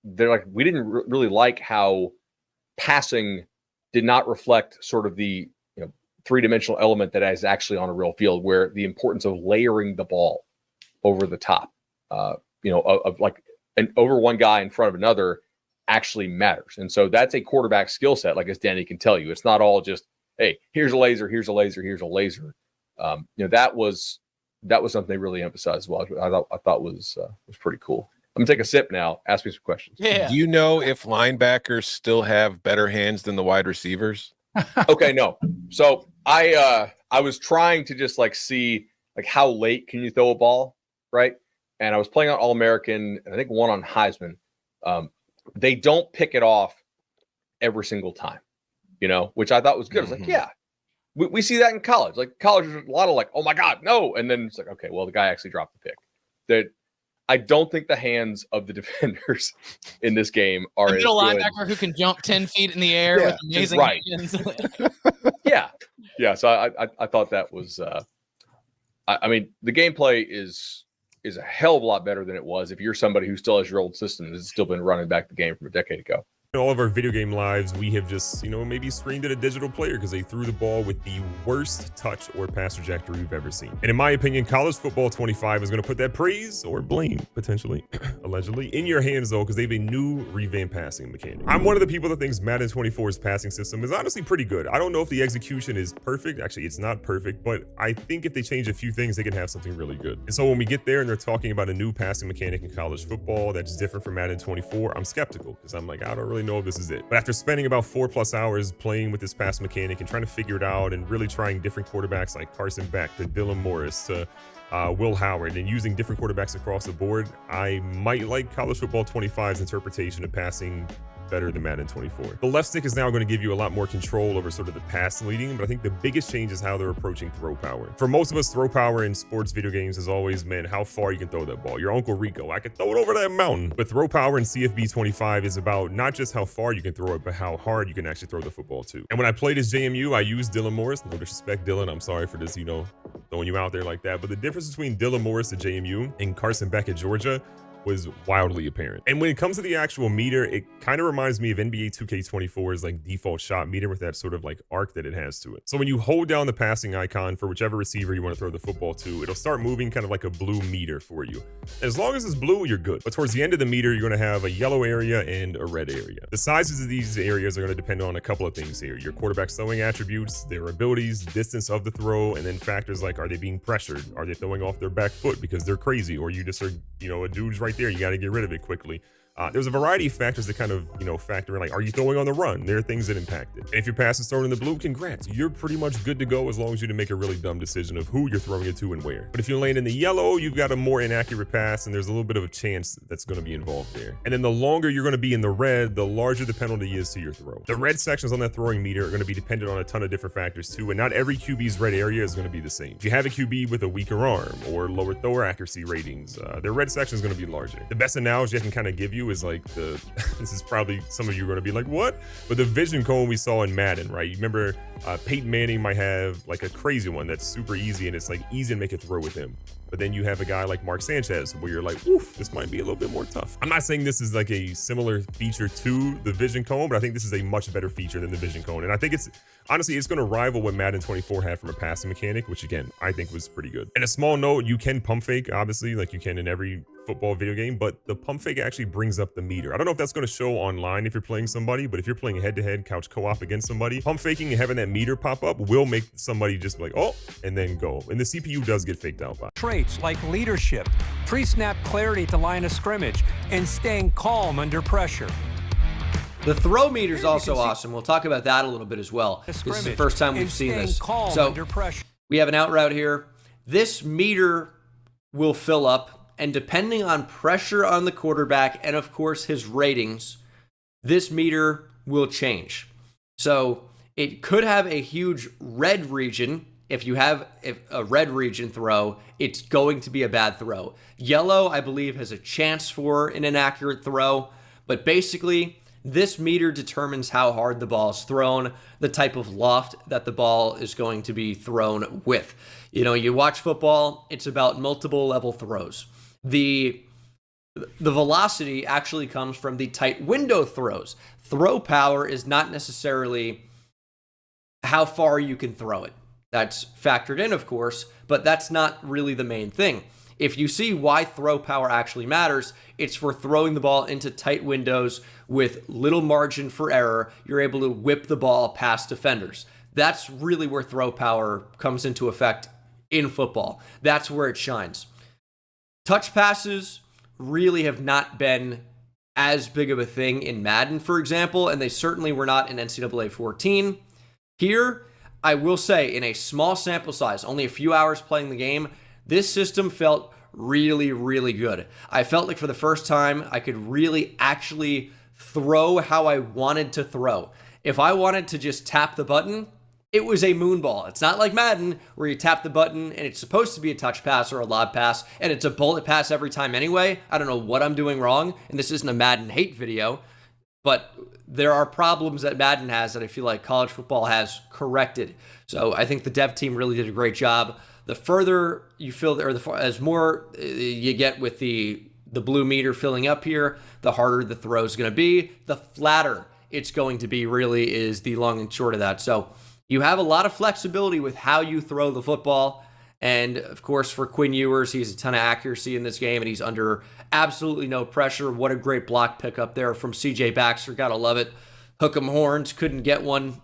they're like, we didn't really like how passing did not reflect sort of the three-dimensional element that is actually on a real field, where the importance of layering the ball over the top, of like an over one guy in front of another actually matters. And so that's a quarterback skill set, like as Danny can tell you. It's not all just, hey, here's a laser, here's a laser, here's a laser. That was something they really emphasized as well. I thought was pretty cool. I'm gonna take a sip now. Ask me some questions. Yeah. Do you know if linebackers still have better hands than the wide receivers? Okay, no. So I was trying to just like see like how late can you throw a ball, right? And I was playing on All-American, and I think one on Heisman. They don't pick it off every single time, which I thought was good. I was like, yeah, we see that in college. Like college, there's a lot of like, oh my God, no. And then it's like, okay, well, the guy actually dropped the pick. That I don't think the hands of the defenders in this game are a middle as good. linebacker who can jump 10 feet in the air with amazing hands. Yeah. So I thought that was, I mean, the gameplay is a hell of a lot better than it was if you're somebody who still has your old system and has still been running back the game from a decade ago. In all of our video game lives, we have just, maybe screamed at a digital player because they threw the ball with the worst touch or pass trajectory we've ever seen. And in my opinion, College Football 25 is going to put that praise or blame, potentially, allegedly, in your hands, though, because they have a new revamped passing mechanic. I'm one of the people that thinks Madden 24's passing system is honestly pretty good. I don't know if the execution is perfect. Actually, it's not perfect, but I think if they change a few things, they can have something really good. And so when we get there and they're talking about a new passing mechanic in college football that's different from Madden 24, I'm skeptical because I'm like, I don't really know if this is it. But after spending about 4+ hours playing with this pass mechanic and trying to figure it out and really trying different quarterbacks like Carson Beck to Dylan Morris to Will Howard and using different quarterbacks across the board, I might like College Football 25's interpretation of passing better than Madden 24. The left stick is now going to give you a lot more control over sort of the pass leading, but I think the biggest change is how they're approaching throw power. For most of us, throw power in sports video games has always meant how far you can throw that ball. Your Uncle Rico, I can throw it over that mountain. But throw power in CFB 25 is about not just how far you can throw it, but how hard you can actually throw the football too. And when I played as JMU, I used Dylan Morris. No disrespect, Dylan. I'm sorry for this, throwing you out there like that. But the difference between Dylan Morris at JMU and Carson Beck at Georgia was wildly apparent. And when it comes to the actual meter, it kind of reminds me of NBA 2K24's like default shot meter with that sort of like arc that it has to it. So when you hold down the passing icon for whichever receiver you want to throw the football to, it'll start moving kind of like a blue meter for you. As long as it's blue, you're good. But towards the end of the meter, you're going to have a yellow area and a red area. The sizes of these areas are going to depend on a couple of things here. Your quarterback's throwing attributes, their abilities, distance of the throw, and then factors like, are they being pressured? Are they throwing off their back foot because they're crazy? Or you just are, a dude's right there, you got to get rid of it quickly. There's a variety of factors that kind of, factor in, like, are you throwing on the run? There are things that impact it. If your pass is thrown in the blue, congrats. You're pretty much good to go as long as you didn't make a really dumb decision of who you're throwing it to and where. But if you're laying in the yellow, you've got a more inaccurate pass, and there's a little bit of a chance that's going to be involved there. And then the longer you're going to be in the red, the larger the penalty is to your throw. The red sections on that throwing meter are going to be dependent on a ton of different factors too, and not every QB's red area is going to be the same. If you have a QB with a weaker arm or lower thrower accuracy ratings, their red section is going to be larger. The best analogy I can kind of give you is like this is probably some of you are going to be like, what? But the vision cone we saw in Madden, right? You remember Peyton Manning might have like a crazy one that's super easy and it's like easy to make a throw with him. But then you have a guy like Mark Sanchez where you're like, oof, this might be a little bit more tough. I'm not saying this is like a similar feature to the vision cone, but I think this is a much better feature than the vision cone. And I think it's honestly going to rival what Madden 24 had from a passing mechanic, which again, I think was pretty good. And a small note, you can pump fake, obviously, like you can in every football video game, but the pump fake actually brings up the meter. I don't know if that's going to show online if you're playing somebody, but if you're playing head-to-head couch co-op against somebody, pump faking and having that meter pop up will make somebody just be like, oh, and then go. And the CPU does get faked out by traits like leadership, pre-snap clarity at the line of scrimmage, and staying calm under pressure. The throw meter is also awesome. We'll talk about that a little bit as well. This is the first time we've seen this. So we have an out route here. This meter will fill up, and depending on pressure on the quarterback and, of course, his ratings, this meter will change. So it could have a huge red region. If you have a red region throw, it's going to be a bad throw. Yellow, I believe, has a chance for an inaccurate throw. But basically, this meter determines how hard the ball is thrown, the type of loft that the ball is going to be thrown with. You watch football, it's about multiple level throws. The The velocity actually comes from the tight window throws. Throw power is not necessarily how far you can throw it. That's factored in, of course, but that's not really the main thing. If you see why throw power actually matters, it's for throwing the ball into tight windows with little margin for error. You're able to whip the ball past defenders. That's really where throw power comes into effect in football. That's where it shines. Touch passes really have not been as big of a thing in Madden, for example, and they certainly were not in NCAA 14. Here, I will say, in a small sample size, only a few hours playing the game, this system felt really, really good. I felt like for the first time, I could really actually throw how I wanted to throw. If I wanted to just tap the button, it was a moon ball. It's not like Madden, where you tap the button and it's supposed to be a touch pass or a lob pass, and it's a bullet pass every time anyway. I don't know what I'm doing wrong, and this isn't a Madden hate video, but there are problems that Madden has that I feel like college football has corrected. So I think the dev team really did a great job. The further you fill, or as more you get with the blue meter filling up here, the harder the throw is going to be. The flatter it's going to be really is the long and short of that. So you have a lot of flexibility with how you throw the football. And of course, for Quinn Ewers, he has a ton of accuracy in this game, and he's under absolutely no pressure. What a great block pickup there from CJ Baxter. Gotta love it. Hook 'em horns, couldn't get one.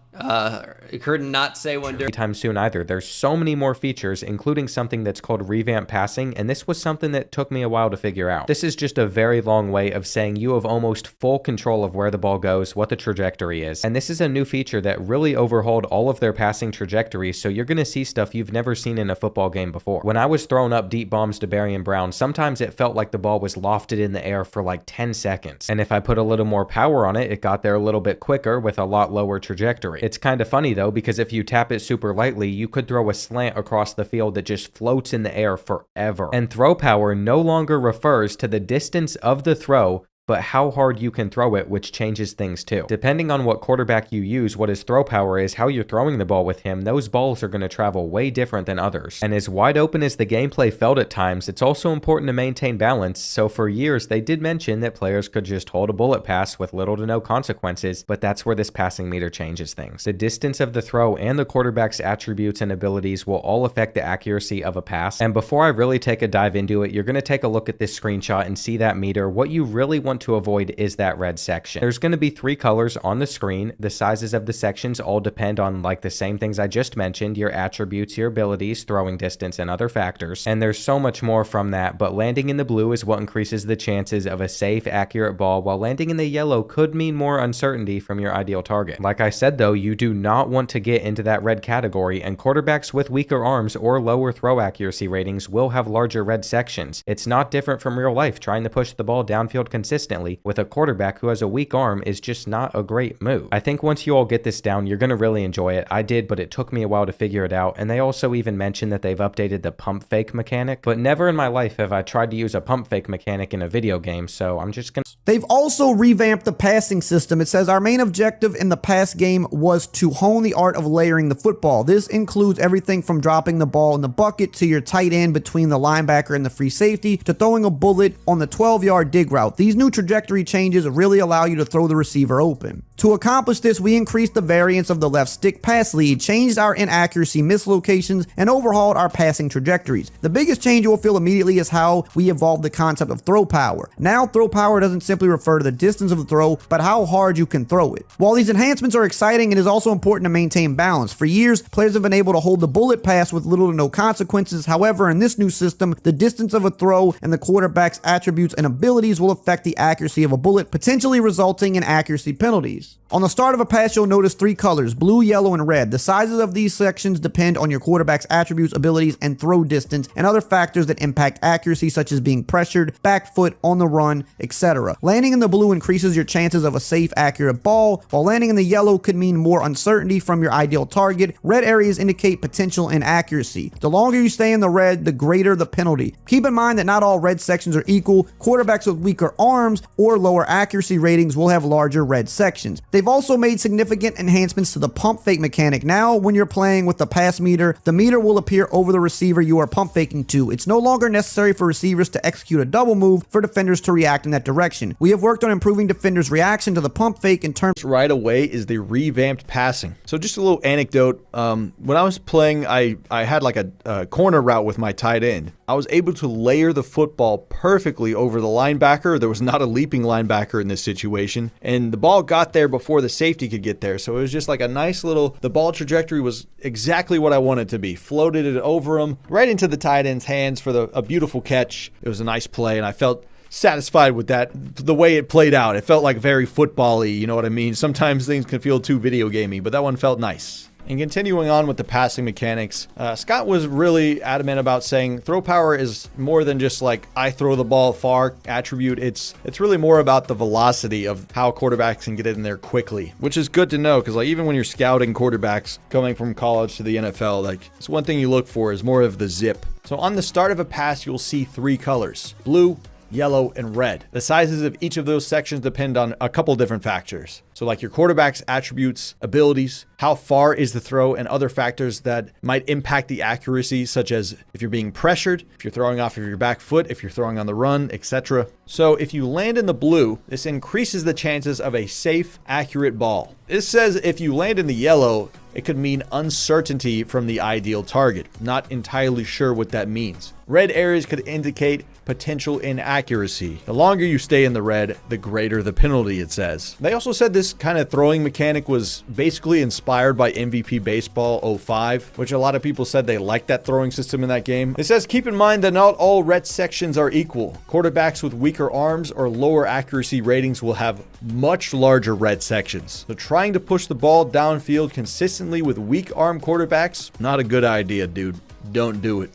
Could not say one anytime soon either. There's so many more features, including something that's called Revamped Passing, and this was something that took me a while to figure out. This is just a very long way of saying you have almost full control of where the ball goes, what the trajectory is. And this is a new feature that really overhauled all of their passing trajectories, so you're going to see stuff you've never seen in a football game before. When I was throwing up deep bombs to Barry and Brown, sometimes it felt like the ball was lofted in the air for like 10 seconds. And if I put a little more power on it, it got there a little bit quicker with a lot lower trajectory. It's kind of funny though, because if you tap it super lightly, you could throw a slant across the field that just floats in the air forever. And throw power no longer refers to the distance of the throw, but how hard you can throw it, which changes things too. Depending on what quarterback you use, what his throw power is, how you're throwing the ball with him, those balls are going to travel way different than others. And as wide open as the gameplay felt at times, it's also important to maintain balance, so for years they did mention that players could just hold a bullet pass with little to no consequences, but that's where this passing meter changes things. The distance of the throw and the quarterback's attributes and abilities will all affect the accuracy of a pass, and before I really take a dive into it, you're going to take a look at this screenshot and see that meter. What you really want to avoid is that red section. There's going to be 3 colors on the screen. The sizes of the sections all depend on like the same things I just mentioned, your attributes, your abilities, throwing distance, and other factors. And there's so much more from that, but landing in the blue is what increases the chances of a safe, accurate ball, while landing in the yellow could mean more uncertainty from your ideal target. Like I said though, you do not want to get into that red category, and quarterbacks with weaker arms or lower throw accuracy ratings will have larger red sections. It's not different from real life. Trying to push the ball downfield consistently with a quarterback who has a weak arm is just not a great move. I think once you all get this down, you're going to really enjoy it. I did, but it took me a while to figure it out, and they also even mentioned that they've updated the pump fake mechanic, but never in my life have I tried to use a pump fake mechanic in a video game, so I'm just gonna... They've also revamped the passing system. It says our main objective in the pass game was to hone the art of layering the football. This includes everything from dropping the ball in the bucket to your tight end between the linebacker and the free safety to throwing a bullet on the 12-yard dig route. These new trajectory changes really allow you to throw the receiver open. To accomplish this, we increased the variance of the left stick pass lead, changed our inaccuracy mislocations, and overhauled our passing trajectories. The biggest change you will feel immediately is how we evolved the concept of throw power. Now, throw power doesn't simply refer to the distance of the throw, but how hard you can throw it. While these enhancements are exciting, it is also important to maintain balance. For years, players have been able to hold the bullet pass with little to no consequences. However, in this new system, the distance of a throw and the quarterback's attributes and abilities will affect the accuracy of a bullet, potentially resulting in accuracy penalties. On the start of a pass, you'll notice 3 colors, blue, yellow, and red. The sizes of these sections depend on your quarterback's attributes, abilities, and throw distance, and other factors that impact accuracy, such as being pressured, back foot, on the run, etc. Landing in the blue increases your chances of a safe, accurate ball, while landing in the yellow could mean more uncertainty from your ideal target. Red areas indicate potential inaccuracy. The longer you stay in the red, the greater the penalty. Keep in mind that not all red sections are equal. Quarterbacks with weaker arms or lower accuracy ratings will have larger red sections. directions. They've also made significant enhancements to the pump fake mechanic. Now, when you're playing with the pass meter, the meter will appear over the receiver you are pump faking to. It's no longer necessary for receivers to execute a double move for defenders to react in that direction. We have worked on improving defenders' reaction to the pump fake in terms right away is the revamped passing. So just a little anecdote. When I was playing, I had like a corner route with my tight end. I was able to layer the football perfectly over the linebacker. There was not a leaping linebacker in this situation, and the ball got there before the safety could get there. So it was just like a nice little, the ball trajectory was exactly what I wanted to be. Floated it over him, right into the tight end's hands for a beautiful catch. It was a nice play, and I felt satisfied with that, the way it played out. It felt like very football-y, you know what I mean? Sometimes things can feel too video gamey, but that one felt nice. And continuing on with the passing mechanics, Scott was really adamant about saying throw power is more than just like I throw the ball far attribute. It's really more about the velocity of how quarterbacks can get in there quickly, which is good to know because like even when you're scouting quarterbacks going from college to the NFL, like it's one thing you look for is more of the zip. So on the start of a pass, you'll see 3 colors: blue, yellow, and red. The sizes of each of those sections depend on a couple different factors. So like your quarterback's attributes, abilities, how far is the throw, and other factors that might impact the accuracy, such as if you're being pressured, if you're throwing off of your back foot, if you're throwing on the run, etc. So if you land in the blue, this increases the chances of a safe, accurate ball. This says if you land in the yellow, it could mean uncertainty from the ideal target. Not entirely sure what that means. Red areas could indicate potential inaccuracy. The longer you stay in the red, the greater the penalty, it says. They also said this kind of throwing mechanic was basically inspired by MVP Baseball 05, which a lot of people said they liked that throwing system in that game. It says keep in mind that not all red sections are equal. Quarterbacks with weaker arms or lower accuracy ratings will have much larger red sections. So trying to push the ball downfield consistently with weak arm quarterbacks, not a good idea, dude. Don't do it.